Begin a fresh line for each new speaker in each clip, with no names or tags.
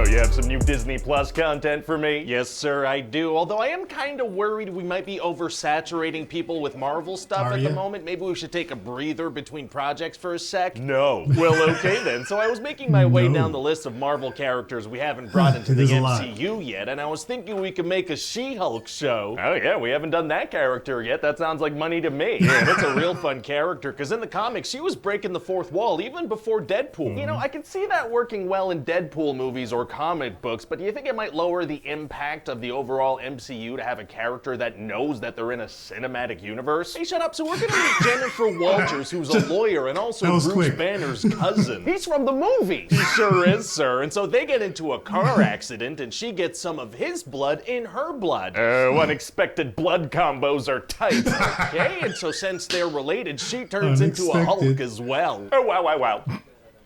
you have some new Disney Plus content for me? Yes, sir, I do. Although I am kind of worried we might be oversaturating people with Marvel stuff at the moment. Maybe we should take a breather between projects for a sec. No. Well, okay then. So I was making my way down the list of Marvel characters we haven't brought into the MCU yet, and I was thinking we could make a She-Hulk show. Oh yeah, we haven't done that character yet. That sounds like money to me. Yeah, that's a real fun character, because in the comics, she was breaking the fourth wall even before Deadpool. You know, I can see that working well in Deadpool movies or comic books, but do you think it might lower the impact of the overall MCU to have a character that knows that they're in a cinematic universe? Hey, shut up. So we're gonna meet Jennifer Walters, who's a lawyer and also Bruce Banner's cousin. He's from the movie. He sure is, sir. And so they get into a car accident and she gets some of his blood in her blood. Unexpected blood combos are tight. Okay, and so since they're related, she turns into a Hulk as well. Oh, wow, wow, wow.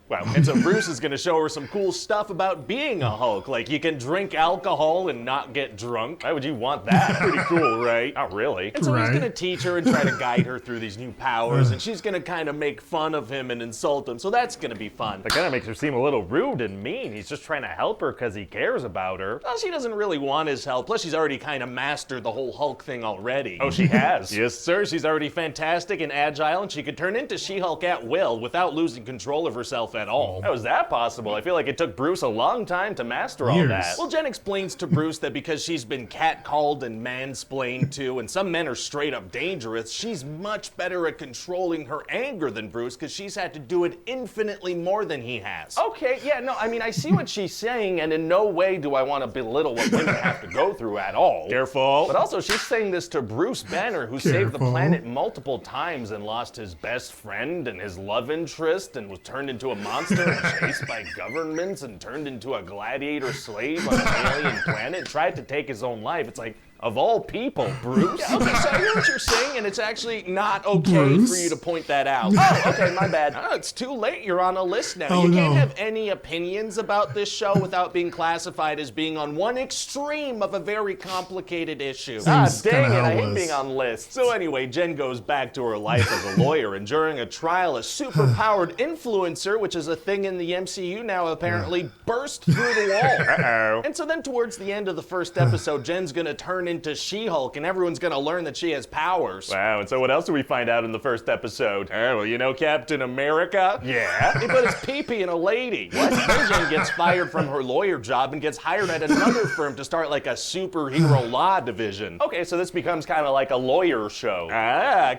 Wow. And so Bruce is going to show her some cool stuff about being a Hulk. Like, you can drink alcohol and not get drunk. Why would you want that? Pretty cool, right? Not really. And so he's going to teach her and try to guide her through these new powers, and she's going to kind of make fun of him and insult him, so that's going to be fun. That kind of makes her seem a little rude and mean. He's just trying to help her because he cares about her. Well, she doesn't really want his help, plus she's already kind of mastered the whole Hulk thing already. Oh, she has? Yes, sir. She's already fantastic and agile, and she could turn into She-Hulk at will without losing control of herself at all. How is that possible? I feel like it took Bruce a long time to master all that. Well, Jen explains to Bruce that because she's been catcalled and mansplained to, and some men are straight up dangerous, she's much better at controlling her anger than Bruce because she's had to do it infinitely more than he has. Okay, yeah, no, I mean, I see what she's saying, and in no way do I want to belittle what women have to go through at all. Careful. But also, she's saying this to Bruce Banner, who saved the planet multiple times and lost his best friend and his love interest and was turned into a monster and chased by governments and turned into a gladiator slave on an alien planet, tried to take his own life. It's like, of all people, Bruce. Yeah, okay, so I hear what you're saying, and it's actually not okay for you to point that out. Oh, okay, my bad. Oh, it's too late. You're on a list now. You can't have any opinions about this show without being classified as being on one extreme of a very complicated issue. Dang it, I hate being on lists. So anyway, Jen goes back to her life as a lawyer, and during a trial, a superpowered influencer, which is a thing in the MCU now, apparently burst through the wall. And so then towards the end of the first episode, Jen's gonna turn into She-Hulk, and everyone's gonna learn that she has powers. Wow, and so what else do we find out in the first episode? Well, you know Captain America? Yeah. He put his pee-pee in a lady. What? Then Jen gets fired from her lawyer job and gets hired at another firm to start like a superhero law division. Okay, so this becomes kind of like a lawyer show.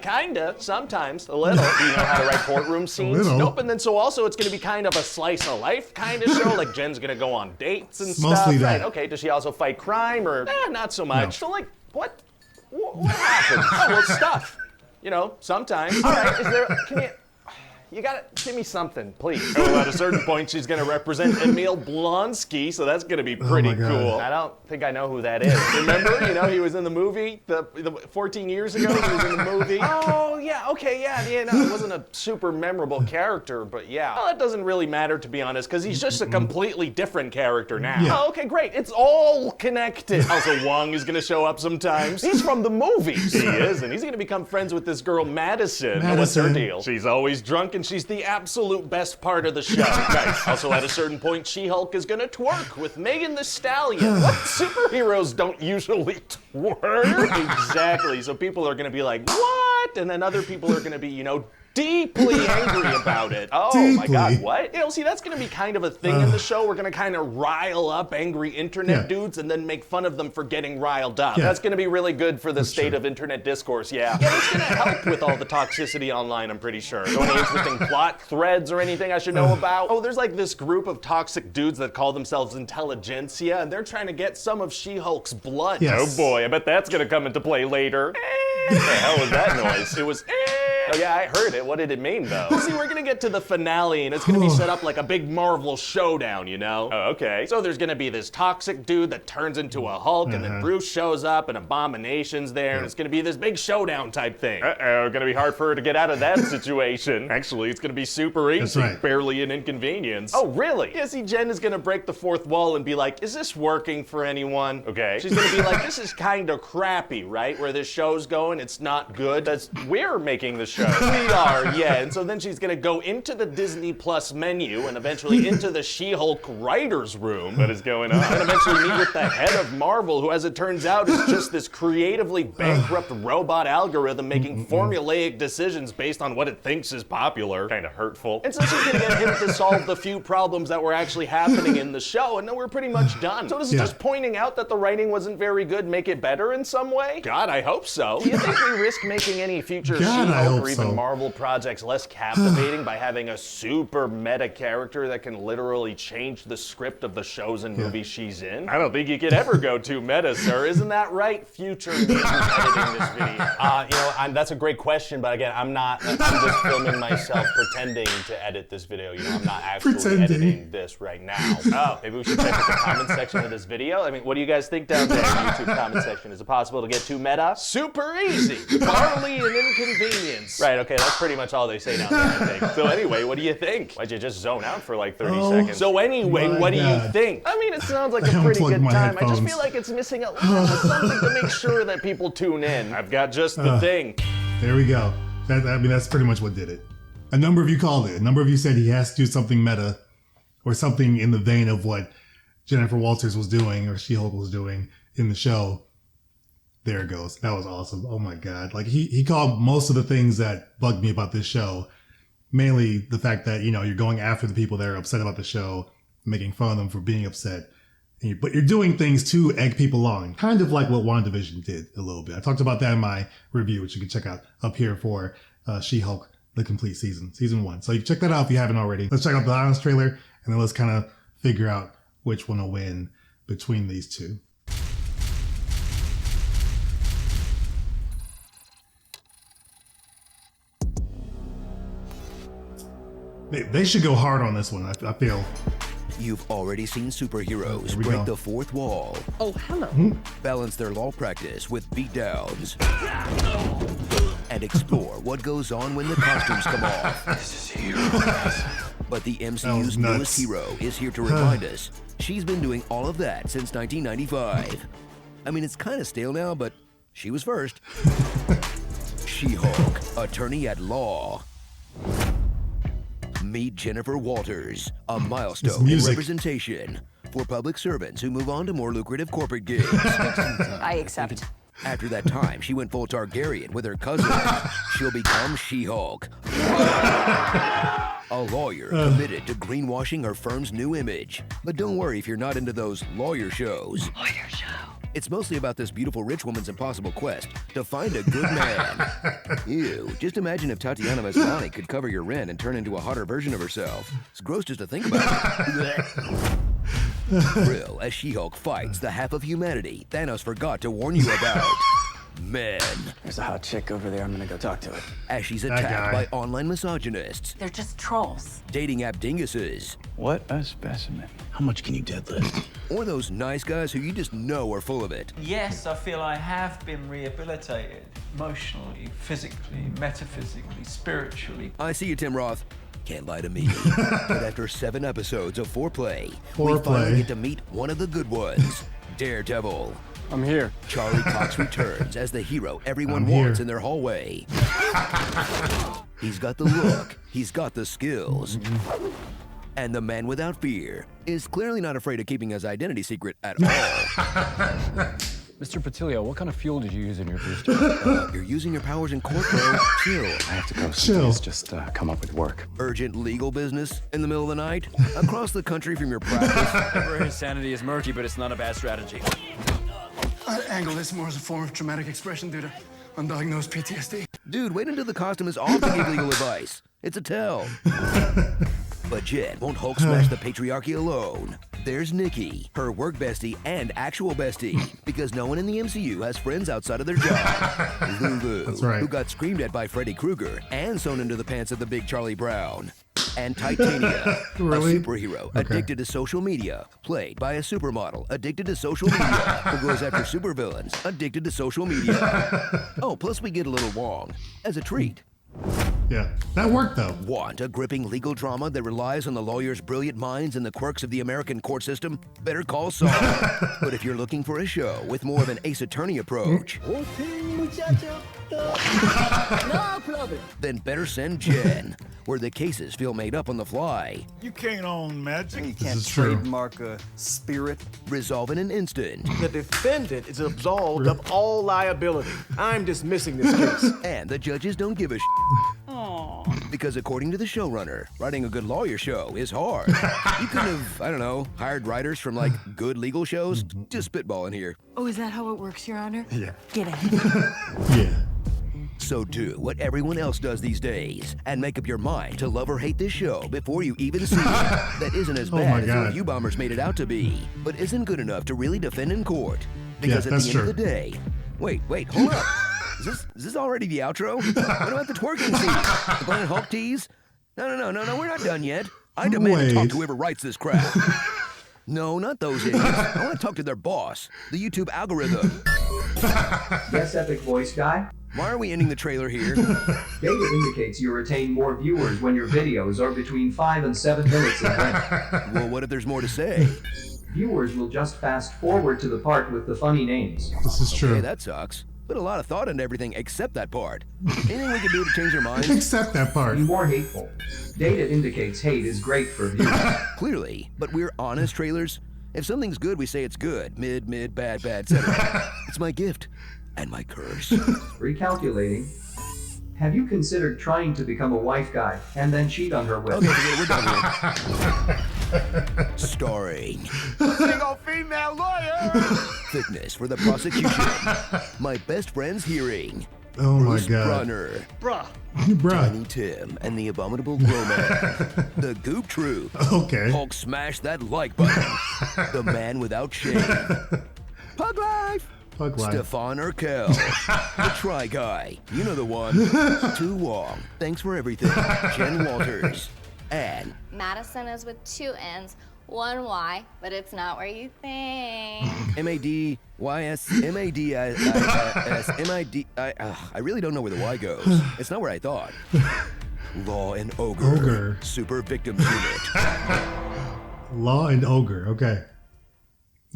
Kinda. Sometimes. A little. Do you know how to write courtroom scenes? Nope, and then so also it's gonna be kind of a slice of life kind of show, like Jen's gonna go on dates and stuff.
Mostly that.
Right, okay, does she also fight crime or? Not so much. So like, what happens? Oh, well, stuff. You know, sometimes. All right, you gotta give me something, please. Well, at a certain point, she's gonna represent Emil Blonsky, so that's gonna be pretty cool. I don't think I know who that is. Remember, you know, he was in the movie, the 14 years ago, he was in the movie. Oh, yeah, okay, yeah, no, it wasn't a super memorable character, but yeah. Well, that doesn't really matter, to be honest, because he's just a completely different character now. Yeah. Oh, okay, great, it's all connected. Also, Wong is gonna show up sometimes. He's from the movies. He is, and he's gonna become friends with this girl, Madison. What's her deal? She's always drunk, and she's the absolute best part of the show. Nice. Also, at a certain point, She-Hulk is gonna twerk with Megan the Stallion. What? Superheroes don't usually twerk? Exactly. So people are gonna be like, what? And then other people are gonna be, you know, deeply angry about it. Oh my God, what? You know, see, that's gonna be kind of a thing in the show. We're gonna kind of rile up angry internet dudes and then make fun of them for getting riled up. That's gonna be really good for the state of internet discourse, yeah. It's gonna help with all the toxicity online, I'm pretty sure. So any interesting plot threads or anything I should know about? Oh, there's like this group of toxic dudes that call themselves intelligentsia, and they're trying to get some of She-Hulk's blood. Oh boy, I bet that's gonna come into play later. What the hell was that noise? It was Oh yeah, I heard it. What did it mean, though? See, we're gonna get to the finale, and it's gonna be set up like a big Marvel showdown, you know? Oh, okay. So there's gonna be this toxic dude that turns into a Hulk, and then Bruce shows up, and Abomination's there, and it's gonna be this big showdown type thing. Gonna be hard for her to get out of that situation. Actually, it's gonna be super easy. Barely an inconvenience. Oh, really? Yeah, see, Jen is gonna break the fourth wall and be like, is this working for anyone? Okay. She's gonna be like, this is kinda crappy, right? Where this show's going, it's not good. We're making the
show.
We are, yeah. And so then she's gonna go into the Disney Plus menu and eventually into the She-Hulk writer's room.
What is going on?
And eventually meet with the head of Marvel, who, as it turns out, is just this creatively bankrupt robot algorithm making formulaic decisions based on what it thinks is popular.
Kind of hurtful.
And so she's gonna get him to solve the few problems that were actually happening in the show, and then we're pretty much done. So does just pointing out that the writing wasn't very good make it better in some way? God, I hope so. Do you think we risk making any future She-Hulk or even Marvel projects less captivating by having a super meta character that can literally change the script of the shows and movies she's in?
I don't think you could ever go too meta, sir.
Isn't that right, future me who's editing this video?
That's a great question, but again, I'm just filming myself pretending to edit this video. I'm not actually editing this right now.
Oh, maybe we should check out the comment section of this video. I mean, what do you guys think down there in the YouTube comment section? Is it possible to get too meta? Super easy. Barley and inconvenience.
Right, okay, that's pretty much all they say down there, I think.
So anyway, what do you think?
Why'd you just zone out for like 30 seconds?
So anyway, what do you think? I mean, it sounds like a pretty good time. I just feel like it's missing a little something to make sure that people tune in.
I've got just the thing.
There we go. That's pretty much what did it. A number of you called it. A number of you said he has to do something meta or something in the vein of what Jennifer Walters was doing or She-Hulk was doing in the show. There it goes. That was awesome. Oh my God. Like he called most of the things that bugged me about this show. Mainly the fact that, you're going after the people that are upset about the show, making fun of them for being upset. But you're doing things to egg people on. Kind of like what WandaVision did a little bit. I talked about that in my review, which you can check out up here for She-Hulk, the complete season 1. So you can check that out if you haven't already. Let's check out the Honest trailer, and then let's kind of figure out which one will win between these two. They should go hard on this one, I feel.
You've already seen superheroes break the fourth wall.
Oh, hello.
Balance their law practice with beatdowns. And explore what goes on when the costumes come off.
This is heroes.
But the MCU's newest hero is here to remind us she's been doing all of that since 1995. I mean, it's kind of stale now, but she was first. She-Hulk, attorney at law. Meet Jennifer Walters, a milestone in representation for public servants who move on to more lucrative corporate gigs.
I accept.
After that time, she went full Targaryen with her cousin. She'll become She-Hulk. A lawyer committed to greenwashing her firm's new image. But don't worry if you're not into those lawyer shows.
Lawyer show.
It's mostly about this beautiful rich woman's impossible quest to find a good man. Ew, just imagine if Tatiana Maslany could cover your rent and turn into a hotter version of herself. It's gross just to think about it. Thrill as She-Hulk fights the half of humanity Thanos forgot to warn you about. Men.
There's a hot chick over there. I'm gonna go talk to her.
As she's attacked by online misogynists.
They're just trolls.
Dating app dinguses.
What a specimen. How much can you deadlift?
Or those nice guys who you just know are full of it.
Yes, I feel I have been rehabilitated. Emotionally, physically, metaphysically, spiritually.
I see you, Tim Roth. Can't lie to me. But after 7 episodes of foreplay, we finally get to meet one of the good ones, Daredevil.
I'm here.
Charlie Cox returns as the hero everyone wants in their hallway. He's got the look, he's got the skills. And the man without fear is clearly not afraid of keeping his identity secret at all.
Mr. Patilio, what kind of fuel did you use in your booster?
You're using your powers in court, bro. Chill.
I have to go. Please just come up with work.
Urgent legal business in the middle of the night? Across the country from your practice?
His sanity is murky, but it's not a bad strategy.
I angle this more as a form of dramatic expression due to undiagnosed PTSD.
Dude, wait until the costume is off to give legal advice. It's a tell. But Jen won't Hulk smash the patriarchy alone. There's Nikki, her work bestie and actual bestie, because no one in the MCU has friends outside of their job. Lulu, who got screamed at by Freddy Krueger and sewn into the pants of the big Charlie Brown. And Titania, a superhero addicted to social media, played by a supermodel addicted to social media, who goes after supervillains addicted to social media. Oh, plus we get a little Wong as a treat.
Yeah, that worked though.
Want a gripping legal drama that relies on the lawyer's brilliant minds and the quirks of the American court system? Better call Saul. But if you're looking for a show with more of an Ace Attorney approach, No problem. Then better send Jen, where the cases feel made up on the fly.
You can't own magic.
You can't trademark a spirit.
Resolve in an instant.
The defendant is absolved of all liability. I'm dismissing this case.
And the judges don't give a because according to the showrunner, writing a good lawyer show is hard. You could have, I don't know, hired writers from like good legal shows. Just spitballing here.
Oh, is that how it works, Your Honor?
Yeah.
Get it.
Yeah.
So do what everyone else does these days and make up your mind to love or hate this show before you even see it. That isn't as bad as the review bombers made it out to be, but isn't good enough to really defend in court. Because at the end of the day, wait, hold up. Is this already the outro? What about the twerking scene? The Planet Hulk tease? No, we're not done yet. I demand to talk to whoever writes this crap. No, not those idiots. I want to talk to their boss, the YouTube algorithm.
Yes, Epic Voice Guy?
Why are we ending the trailer here?
Data indicates you retain more viewers when your videos are between 5 and 7 minutes in length.
Well, what if there's more to say?
Viewers will just fast forward to the part with the funny names.
This is true.
Okay, that sucks. Put a lot of thought into everything except that part. Anything we can do to change their minds?
Except that part.
Be more hateful. Data indicates hate is great for viewers.
Clearly, but we're honest trailers. If something's good, we say it's good. Mid, bad, etc. It's my gift and my curse.
Recalculating. Have you considered trying to become a wife guy and then cheat on her with?
Okay, we're done here. Starring.
Single female lawyer.
Fitness for the prosecution. My best friend's hearing.
Oh
Bruce
my God.
Brunner.
Bruh.
Tiny Tim and the Abominable Grow Man. The Goop Troop.
Okay.
Hulk smash that like button. The Man Without Shame. Pug Life. Stefan Urkel. The Try Guy. You know the one. Tu Wong. Thanks for everything. Jen Walters. And
Madison is with 2 N's, 1 Y, but it's not where you think.
MADYS I really don't know where the Y goes. It's not where I thought. Law and Ogre. Super Victims Unit.
Law and Ogre. Okay.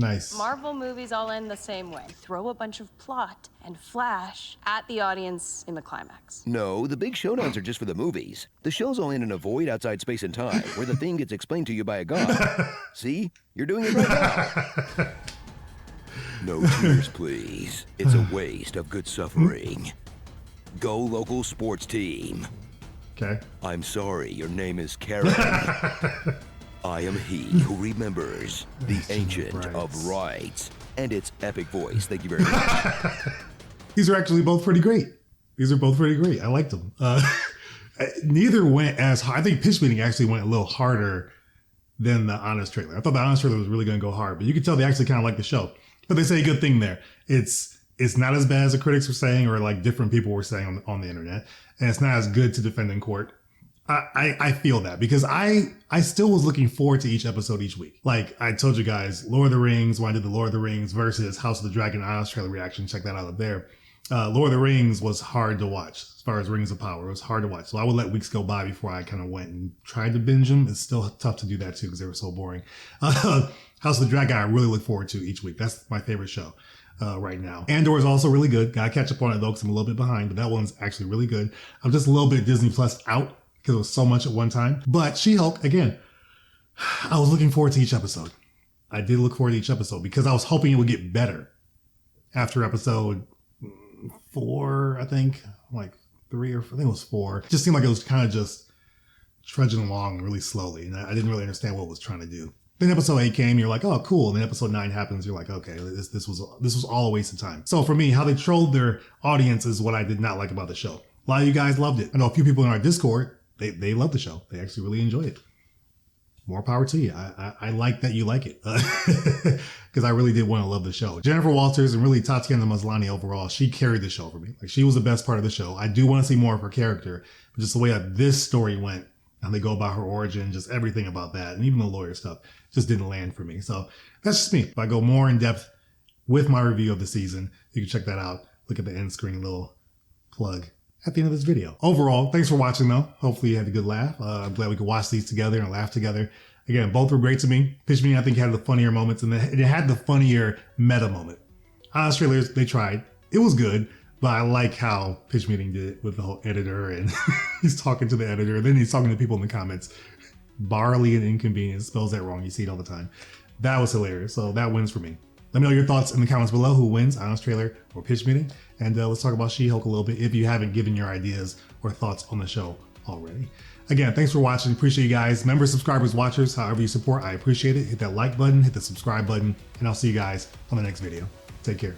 Nice.
Marvel movies all end the same way. Throw a bunch of plot and flash at the audience in the climax.
No, the big showdowns are just for the movies. The shows all end in a void outside space and time, where the thing gets explained to you by a god. See? You're doing it right now. No tears, please. It's a waste of good suffering. Go local sports team.
Okay.
I'm sorry, your name is Karen. I am he who remembers the Ancient of Rights and its epic voice. Thank you very much.
These are actually both pretty great. I liked them. Neither went as hard. I think Pitch Meeting actually went a little harder than the Honest trailer. I thought the Honest trailer was really going to go hard, but you could tell they actually kind of like the show. But they say a good thing there. It's not as bad as the critics were saying, or like different people were saying on the internet, and it's not as good to defend in court. I feel that because I still was looking forward to each episode each week. Like I told you guys, Lord of the Rings, when I did the Lord of the Rings versus House of the Dragon Honest trailer reaction, check that out up there. Lord of the Rings was hard to watch as far as Rings of Power. It was hard to watch. So I would let weeks go by before I kind of went and tried to binge them. It's still tough to do that too because they were so boring. House of the Dragon I really look forward to each week. That's my favorite show right now. Andor is also really good. Gotta catch up on it though because I'm a little bit behind, but that one's actually really good. I'm just a little bit Disney Plus out because it was so much at one time. But She-Hulk, again, I was looking forward to each episode. I did look forward to each episode because I was hoping it would get better after episode 4, I think. Like 3 or I think it was 4. It just seemed like it was kind of just trudging along really slowly. And I didn't really understand what it was trying to do. Then episode 8 came, you're like, oh, cool. And then episode 9 happens, you're like, okay, this was all a waste of time. So for me, how they trolled their audience is what I did not like about the show. A lot of you guys loved it. I know a few people in our Discord, they love the show. They actually really enjoy it. More power to you. I like that you like it because I really did want to love the show. Jennifer Walters and really Tatiana Maslany overall, she carried the show for me. Like she was the best part of the show. I do want to see more of her character, but just the way that this story went and they go about her origin, just everything about that, and even the lawyer stuff just didn't land for me. So that's just me. If I go more in depth with my review of the season, you can check that out. Look at the end screen little plug at the end of this video. Overall, thanks for watching though. Hopefully you had a good laugh. I'm glad we could watch these together and laugh together. Again, both were great to me. Pitch Meeting, I think, had the funnier moments and it had the funnier meta moment. Honest trailers, they tried. It was good, But I like how Pitch Meeting did it with the whole editor, and he's talking to the editor, then he's talking to people in the comments. Barley and inconvenience, spells that wrong. You see it all the time. That was hilarious. So that wins for me. Let me know your thoughts in the comments below. Who wins, Honest Trailer or Pitch Meeting? And let's talk about She-Hulk a little bit if you haven't given your ideas or thoughts on the show already. Again, thanks for watching. Appreciate you guys. Members, subscribers, watchers, however you support, I appreciate it. Hit that like button, hit the subscribe button, and I'll see you guys on the next video. Take care.